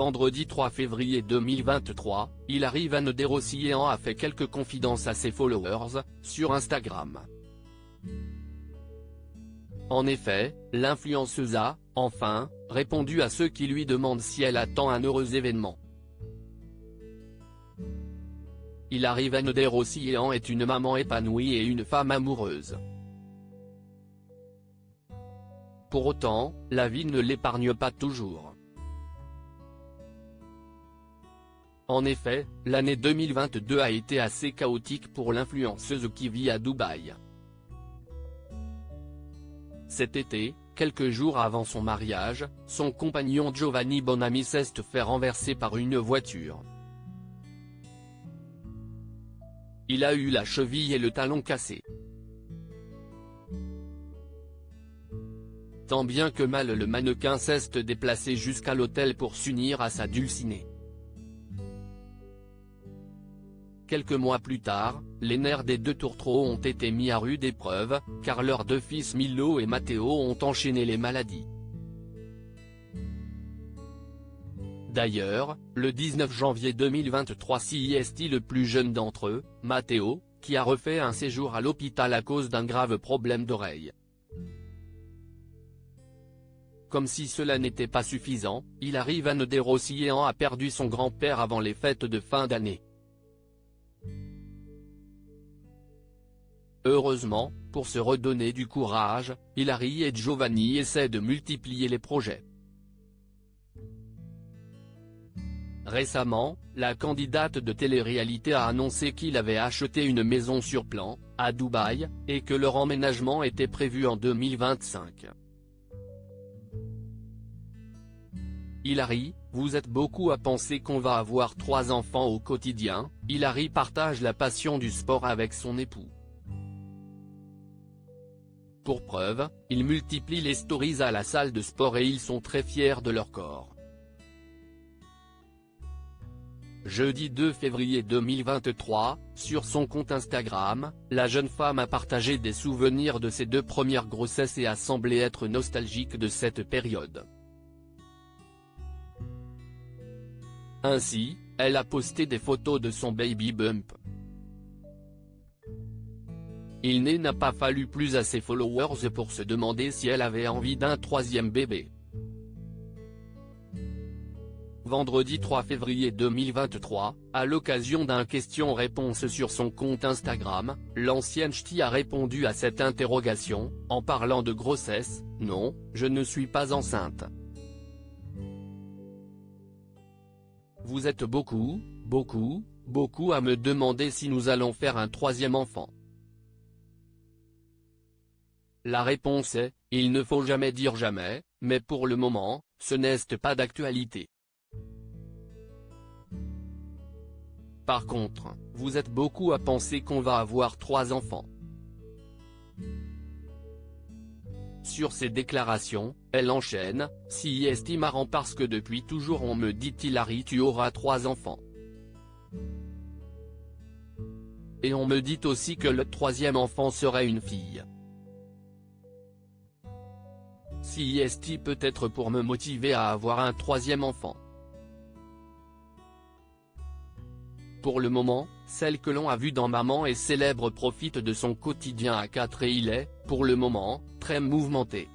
Vendredi 3 février 2023, Hilary Van der Rossiyaan a fait quelques confidences à ses followers, sur Instagram. En effet, l'influenceuse a, enfin, répondu à ceux qui lui demandent si elle attend un heureux événement. Hilary Van der Rossiyaan est une maman épanouie et une femme amoureuse. Pour autant, la vie ne l'épargne pas toujours. En effet, l'année 2022 a été assez chaotique pour l'influenceuse qui vit à Dubaï. Cet été, quelques jours avant son mariage, son compagnon Giovanni Bonami s'est fait renverser par une voiture. Il a eu la cheville et le talon cassés. Tant bien que mal le mannequin s'est déplacé jusqu'à l'hôtel pour s'unir à sa dulcinée. Quelques mois plus tard, les nerfs des deux tourtereaux ont été mis à rude épreuve, car leurs deux fils Milo et Matteo ont enchaîné les maladies. D'ailleurs, le 19 janvier 2023 c'est le plus jeune d'entre eux, Matteo, qui a refait un séjour à l'hôpital à cause d'un grave problème d'oreille. Comme si cela n'était pas suffisant, Hilary Van der Rossiyaan a perdu son grand-père avant les fêtes de fin d'année. Heureusement, pour se redonner du courage, Hilary et Giovanni essaient de multiplier les projets. Récemment, la candidate de télé-réalité a annoncé qu'il avait acheté une maison sur plan, à Dubaï, et que leur emménagement était prévu en 2025. Hilary, vous êtes beaucoup à penser qu'on va avoir 3 enfants au quotidien. Hilary partage la passion du sport avec son époux. Pour preuve, ils multiplient les stories à la salle de sport et ils sont très fiers de leur corps. Jeudi 2 février 2023, sur son compte Instagram, la jeune femme a partagé des souvenirs de ses 2 premières grossesses et a semblé être nostalgique de cette période. Ainsi, elle a posté des photos de son baby bump. Il n'a pas fallu plus à ses followers pour se demander si elle avait envie d'un 3e bébé. Vendredi 3 février 2023, à l'occasion d'un question-réponse sur son compte Instagram, l'ancienne ch'ti a répondu à cette interrogation, en parlant de grossesse: « Non, je ne suis pas enceinte. Vous êtes beaucoup à me demander si nous allons faire un 3e enfant. La réponse est, il ne faut jamais dire jamais, mais pour le moment, ce n'est pas d'actualité. Par contre, vous êtes beaucoup à penser qu'on va avoir 3 enfants. » Sur ces déclarations, elle enchaîne: « C'est marrant parce que depuis toujours on me dit Hilary tu auras 3 enfants. Et on me dit aussi que le 3e enfant serait une fille. C'est peut-être pour me motiver à avoir un 3e enfant. Pour le moment, celle que l'on a vue dans Maman est célèbre profite de son quotidien à 4 et il est, pour le moment, très mouvementé. »